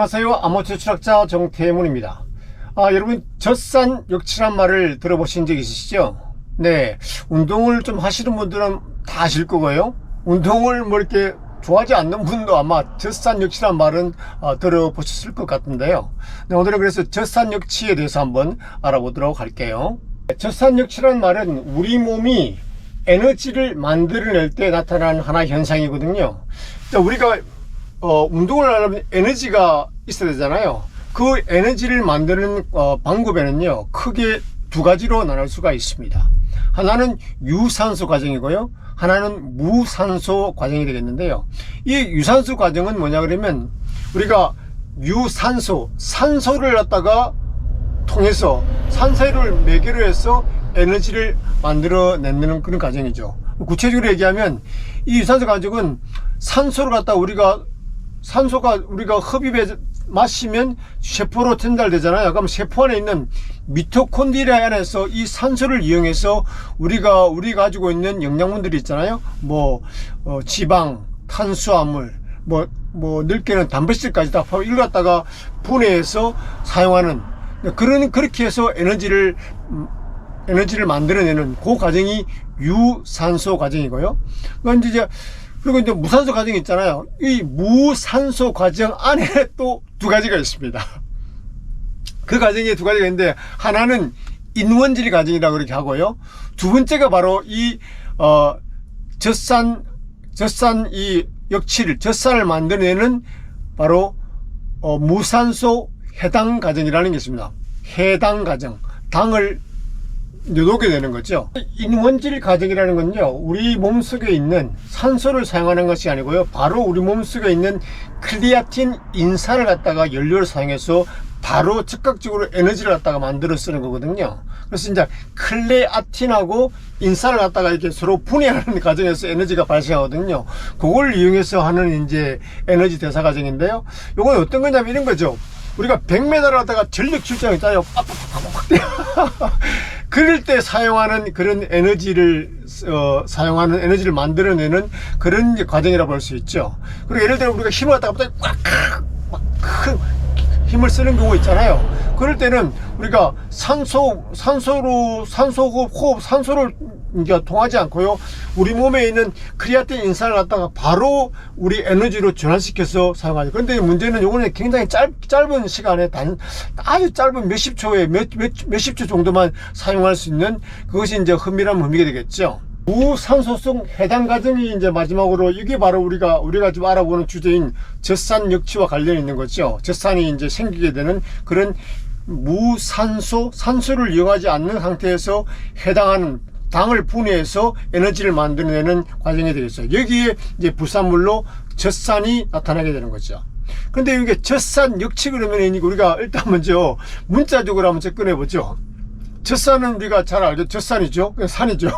안녕하세요. 아마추어 추락자 정태문입니다. 여러분 젖산 역치란 말을 들어보신 적 있으시죠? 네, 운동을 좀 하시는 분들은 다 아실 거고요. 운동을 뭐 이렇게 좋아하지 않는 분도 아마 젖산 역치란 말은 들어보셨을 것 같은데요. 네, 오늘은 그래서 젖산 역치에 대해서 한번 알아보도록 할게요. 젖산 역치란 말은 우리 몸이 에너지를 만들어낼 때 나타나는 하나의 현상이거든요. 우리가 운동을 하려면 에너지가 있어야 되잖아요. 그 에너지를 만드는 방법에는요, 크게 두 가지로 나눌 수가 있습니다. 하나는 유산소 과정이고요, 하나는 무산소 과정이 되겠는데요. 이 유산소 과정은 뭐냐 그러면 우리가 산소를 갖다가 통해서 산소를 매개로 해서 에너지를 만들어내는 그런 과정이죠. 구체적으로 얘기하면 이 유산소 과정은 산소를 갖다가 우리가 흡입해 마시면 세포로 전달되잖아요. 그럼 세포 안에 있는 미토콘드리아 안에서 이 산소를 이용해서 우리가 가지고 있는 영양분들이 있잖아요. 지방, 탄수화물, 늙게는 단백질까지 다 이걸 갖다가 분해해서 사용하는 그렇게 해서 에너지를 만들어내는 그 과정이 유산소 과정이고요. 그리고 이제 무산소 과정이 있잖아요. 이 무산소 과정 안에 또 두 가지가 있습니다. 그 과정에 두 가지가 있는데, 하나는 인원질 과정이라고 그렇게 하고요. 두 번째가 바로 이 젖산 이 역치를 젖산을 만들어내는 바로 무산소 해당 과정이라는 게 있습니다. 해당 과정, 당을 녹게 되는 거죠. 인원질 과정이라는 건요, 우리 몸속에 있는 산소를 사용하는 것이 아니고요, 바로 우리 몸속에 있는 크레아틴 인산을 갖다가 연료를 사용해서 바로 즉각적으로 에너지를 갖다가 만들어 쓰는 거거든요. 그래서 이제 크레아틴하고 인산을 갖다가 이렇게 서로 분해하는 과정에서 에너지가 발생하거든요. 그걸 이용해서 하는 이제 에너지 대사 과정인데요. 이건 어떤 거냐면 이런 거죠. 우리가 100m를 하다가 전력 질주하고 있잖아요. 그럴 때 사용하는 그런 에너지를 만들어내는 그런 과정이라고 볼 수 있죠. 그리고 예를 들어 우리가 힘을 갖다가 갑자기 큰 힘을 쓰는 경우 있잖아요. 그럴 때는 우리가 산소를 이제 통하지 않고요, 우리 몸에 있는 크레아틴 인산을 갖다가 바로 우리 에너지로 전환시켜서 사용하죠. 그런데 문제는 요거는 굉장히 짧은 시간에 아주 짧은 몇십 초에 몇십 초 정도만 사용할 수 있는, 그것이 이제 흥미로운 의미가 되겠죠. 무산소성 해당 과정이 이제 마지막으로, 이게 바로 우리가 지금 알아보는 주제인 젖산 역치와 관련이 있는 거죠. 젖산이 이제 생기게 되는 그런 산소를 이용하지 않는 상태에서 해당하는 당을 분해해서 에너지를 만들어내는 과정이 되겠어요. 여기에 이제 부산물로 젖산이 나타나게 되는 거죠. 근데 이게 젖산 역치 그러면 우리가 일단 먼저 문자적으로 한번 접근해 보죠. 젖산은 우리가 잘 알죠. 젖산이죠. 산이죠.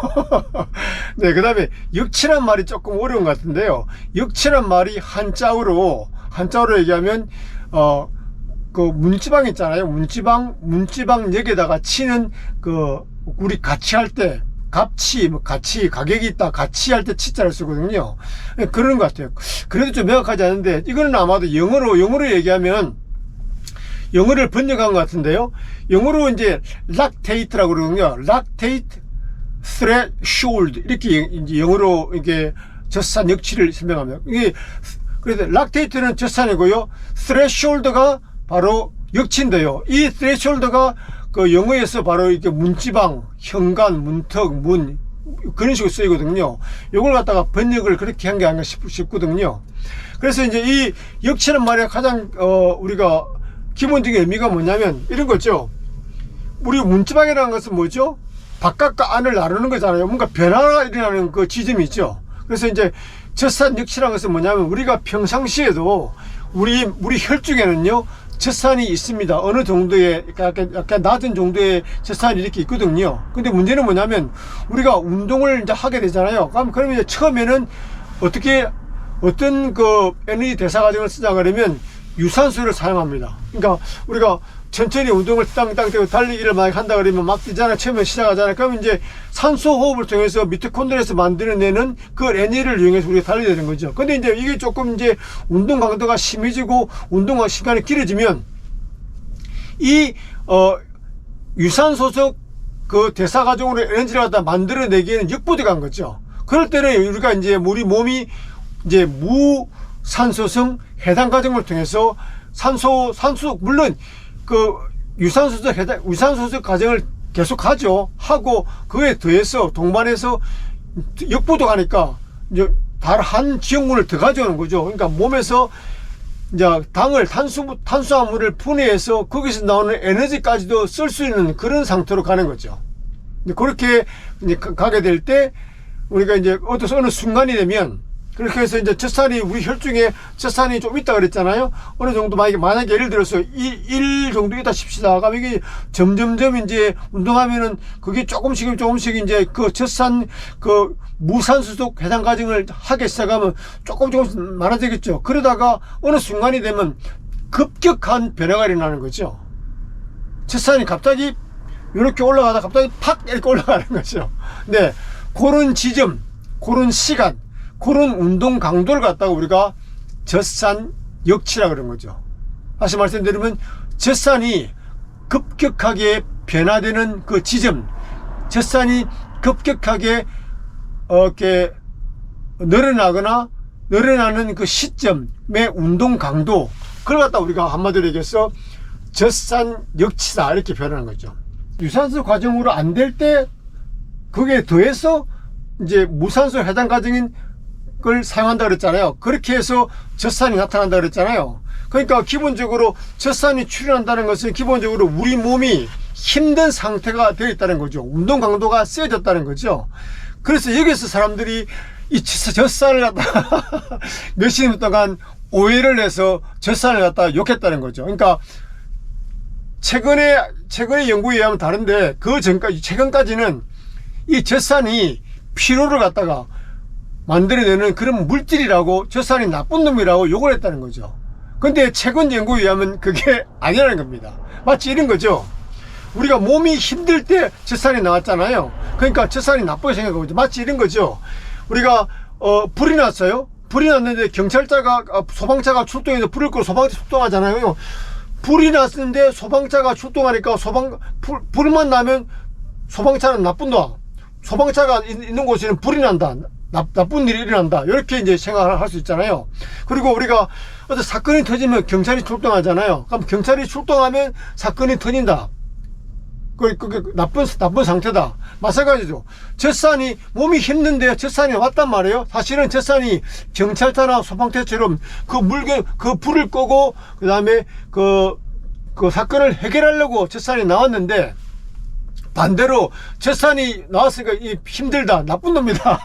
네, 그 다음에 역치란 말이 조금 어려운 것 같은데요. 역치란 말이 한자어로 얘기하면 그 문지방 있잖아요. 문지방역에다가 치는 우리 같이 할 때 같이 가격이 있다 같이 할 때 치자를 쓰거든요. 그런 것 같아요. 그래도 좀 명확하지 않은데, 이거는 아마도 영어로 얘기하면, 영어를 번역한 것 같은데요. 영어로 이제 락테이트라고 그러거든요. 락테이트 threshold, 이렇게 이제 영어로 이게 젖산 역치를 설명합니다. 그래서 락테이트는 젖산이고요, threshold가 바로 역치인데요. 이 threshold가 그 영어에서 바로 이렇게 문지방, 현관, 문턱, 문, 그런 식으로 쓰이거든요. 이걸 갖다가 번역을 그렇게 한 게 아닌가 싶거든요. 그래서 이제 이 역치는 말이야, 가장 우리가 기본적인 의미가 뭐냐면 이런 거죠. 우리 문지방이라는 것은 뭐죠? 바깥과 안을 나누는 거잖아요. 뭔가 변화가 일어나는 그 지점이 있죠. 그래서 이제 젖산 역치라는 것은 뭐냐면, 우리가 평상시에도 우리 혈중에는요, 젖산이 있습니다. 어느 정도의 약간 낮은 정도의 젖산이 이렇게 있거든요. 근데 문제는 뭐냐면, 우리가 운동을 이제 하게 되잖아요. 그러면 이제 처음에는 어떤 그 에너지 대사 과정을 쓰자 그러면 유산소를 사용합니다. 그러니까 우리가 천천히 운동을 땅땅 뛰고 달리기를 막 한다 그러면 막 뛰잖아. 처음에 시작하잖아. 그럼 이제 산소 호흡을 통해서 미토콘드리아에서 만들어내는 그 에너지를 이용해서 우리가 달려야 되는 거죠. 근데 이제 이게 조금 이제 운동 강도가 심해지고 운동 시간이 길어지면 이 유산소적 그 대사 과정으로 에너지를 갖다 만들어내기에는 역부족이 간 거죠. 그럴 때는 우리가 이제 우리 몸이 이제 무산소성 해당 과정을 통해서 산소 물론 그 유산소적 과정을 계속 하고 그에 더해서 동반해서 역부족하니까 이제 다른 지역물을 더 가져오는 거죠. 그러니까 몸에서 이제 탄수화물을 분해해서 거기서 나오는 에너지까지도 쓸 수 있는 그런 상태로 가는 거죠. 그렇게 이제 가게 될 때 우리가 이제 어느 순간이 되면 그렇게 해서 이제 젖산이 우리 혈중에 젖산이 좀 있다 그랬잖아요. 어느 정도 만약에 예를 들어서 1 정도 있다 칩시다. 그럼 이게 점점점 이제 운동하면은 그게 조금씩 이제 그 젖산 그 무산소적 해당 과정을 하기 시작하면 조금씩 많아지겠죠. 그러다가 어느 순간이 되면 급격한 변화가 일어나는 거죠. 젖산이 갑자기 이렇게 올라가다 갑자기 팍 이렇게 올라가는 거죠. 네, 그런 지점, 그런 시간, 그런 운동 강도를 갖다가 우리가 젖산 역치라 그런 거죠. 다시 말씀드리면 젖산이 급격하게 변화되는 그 지점, 젖산이 급격하게 이렇게 늘어나는 그 시점의 운동 강도, 그걸 갖다 우리가 한마디로 얘기해서 젖산 역치다 이렇게 표현하는 거죠. 유산소 과정으로 안 될 때 그게 더해서 이제 무산소 해당 과정인 걸 사용한다 그랬잖아요. 그렇게 해서 젖산이 나타난다 그랬잖아요. 그러니까 기본적으로 젖산이 출현한다는 것은 기본적으로 우리 몸이 힘든 상태가 되어 있다는 거죠. 운동 강도가 세졌다는 거죠. 그래서 여기서 사람들이 이 젖산을 갖다가 몇십 년 동안 오해를 해서 젖산을 갖다가 욕했다는 거죠. 그러니까 최근의 연구에 의하면 다른데 최근까지는 이 젖산이 피로를 갖다가 만들어내는 그런 물질이라고, 젖산이 나쁜 놈이라고 욕을 했다는 거죠. 근데 최근 연구에 의하면 그게 아니라는 겁니다. 마치 이런 거죠. 우리가 몸이 힘들 때 젖산이 나왔잖아요. 그러니까 젖산이 나쁘게 생각하고, 마치 이런 거죠. 우리가 불이 났어요. 불이 났는데 소방차가 출동해서 불을 끄고 소방차 출동하잖아요. 불이 났는데 소방차가 출동하니까 불만 나면 소방차는 나쁜 놈, 소방차가 있는 곳에는 불이 난다, 나쁜 일이 일어난다, 이렇게 이제 생각을 할 수 있잖아요. 그리고 우리가 어떤 사건이 터지면 경찰이 출동하잖아요. 그럼 경찰이 출동하면 사건이 터진다. 그게 나쁜 상태다. 마찬가지죠. 젖산이, 몸이 힘든데 젖산이 왔단 말이에요. 사실은 젖산이 경찰차나 소방대처럼 그 불을 끄고 그 다음에 그 사건을 해결하려고 젖산이 나왔는데, 반대로 젖산이 나왔으니까 힘들다, 나쁜 놈이다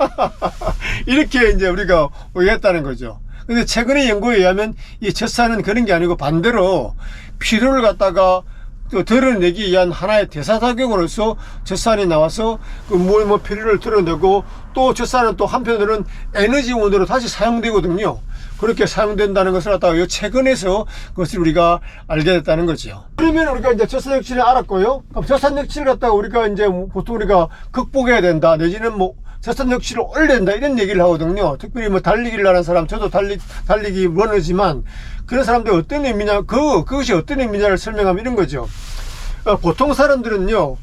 이렇게 이제 우리가 오해했다는 거죠. 근데 최근의 연구에 의하면 이 젖산은 그런 게 아니고 반대로 피로를 갖다가 또 드러내기 위한 하나의 대사작용으로서 젖산이 나와서 그 피로를 드러내고, 또 젖산은 또 한편으로는 에너지원으로 다시 사용되거든요. 그렇게 사용된다는 것을 갖다가 최근에서 그것을 우리가 알게 됐다는 거죠. 그러면 우리가 이제 젖산 역치를 알았고요. 그럼 젖산 역치를 갖다가 우리가 이제 보통 우리가 극복해야 된다, 내지는 젖산 역치를 올려야 된다, 이런 얘기를 하거든요. 특별히 달리기를 하는 사람, 저도 달리기 러너지만 그런 사람들이 어떤 의미냐, 그것이 어떤 의미냐를 설명하면 이런 거죠. 보통 사람들은요,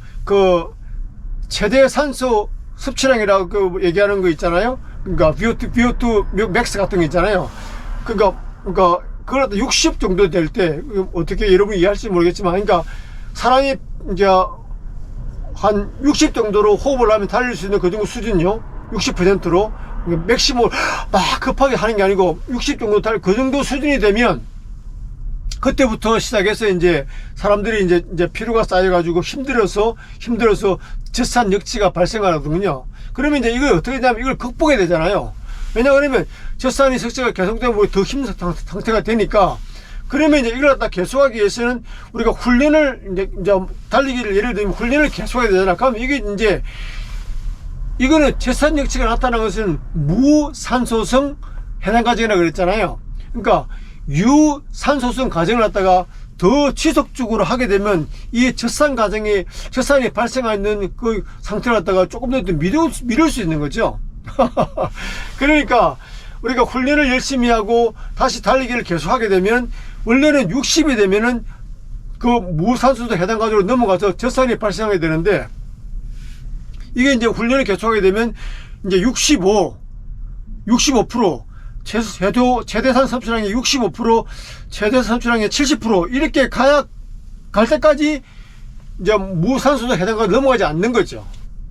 최대 산소 섭취량이라고 얘기하는 거 있잖아요. 그러니까 VO2 맥스 같은 거 있잖아요. 그러니까 그걸 60 정도 될 때, 어떻게 여러분이 이해할지 모르겠지만, 그러니까 사람이 이제 한 60 정도로 호흡을 하면 달릴 수 있는 그 정도 수준이요. 60%로 맥시멈 막 급하게 하는 게 아니고 60 정도 그 정도 수준이 되면, 그때부터 시작해서 이제 사람들이 이제 피로가 쌓여가지고 힘들어서 젖산 역치가 발생하거든요. 그러면 이제 이걸 어떻게 되냐면 이걸 극복해야 되잖아요. 왜냐하면 젖산이 석재가 계속되면 더 힘든 상태가 되니까. 그러면 이제 이걸 갖다 계속하기 위해서는 우리가 훈련을 이제 달리기를 예를 들면 훈련을 계속해야 되잖아. 그럼 이거는 젖산 역치가 나타나는 것은 무산소성 해당 과정이라고 그랬잖아요. 그러니까 유산소성 과정을 갖다가 더 지속적으로 하게 되면 이 젖산 과정에 젖산이 발생하는 그 상태를 갖다가 조금 더 미룰 수 있는 거죠. 그러니까 우리가 훈련을 열심히 하고 다시 달리기를 계속 하게 되면 원래는 60이 되면은 그 무산소도 해당 과정으로 넘어가서 젖산이 발생하게 되는데, 이게 이제 훈련을 계속하게 되면 이제 65% 최대산 섬유량의 65%, 최대산 섬유량의 70% 이렇게 갈 때까지 이제 무산소도 해당과 넘어가지 않는 거죠.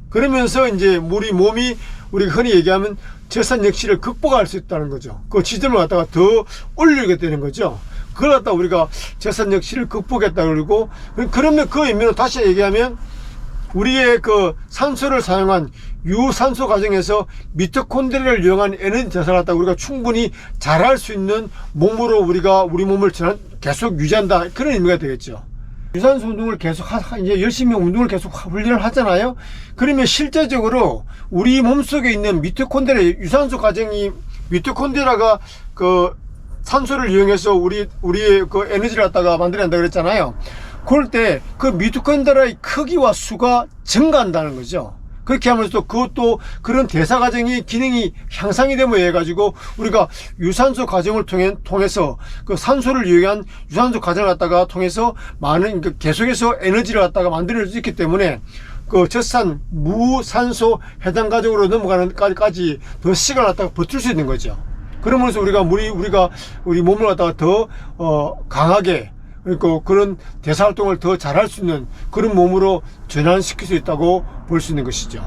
그러면서 이제 우리 몸이 우리가 흔히 얘기하면 젖산 역시를 극복할 수 있다는 거죠. 그 지점을 갖다가 더 올리게 되는 거죠. 그걸 갖다가 우리가 젖산 역시를 극복했다 그러고, 그러면 그 의미로 다시 얘기하면 우리의 그 산소를 사용한 유산소 과정에서 미토콘드리아를 이용한 에너지 대사를 갖다가 우리가 충분히 잘할 수 있는 몸으로 우리가 우리 몸을 계속 유지한다, 그런 의미가 되겠죠. 유산소 운동을 계속 이제 열심히 운동을 계속 훈련을 하잖아요. 그러면 실제적으로 우리 몸속에 있는 미토콘드리아 유산소 과정이, 미토콘드리아가 그 산소를 이용해서 우리의 그 에너지를 갖다가 만들어낸다 그랬잖아요. 그럴 때 그 미토콘드리아의 크기와 수가 증가한다는 거죠. 그렇게 하면서 그것도 그런 대사 과정이 기능이 향상이 되면 해가지고 우리가 유산소 과정을 통해서 그 산소를 이용한 유산소 과정을 갖다가 통해서 많은 계속해서 에너지를 갖다가 만들 수 있기 때문에 그 젖산 무산소 해당 과정으로 넘어가는 까지 더 시간을 갖다가 버틸 수 있는 거죠. 그러면서 우리 몸을 갖다가 더 강하게, 그러니까 그런 대사 활동을 더 잘할 수 있는 그런 몸으로 전환시킬 수 있다고 볼 수 있는 것이죠.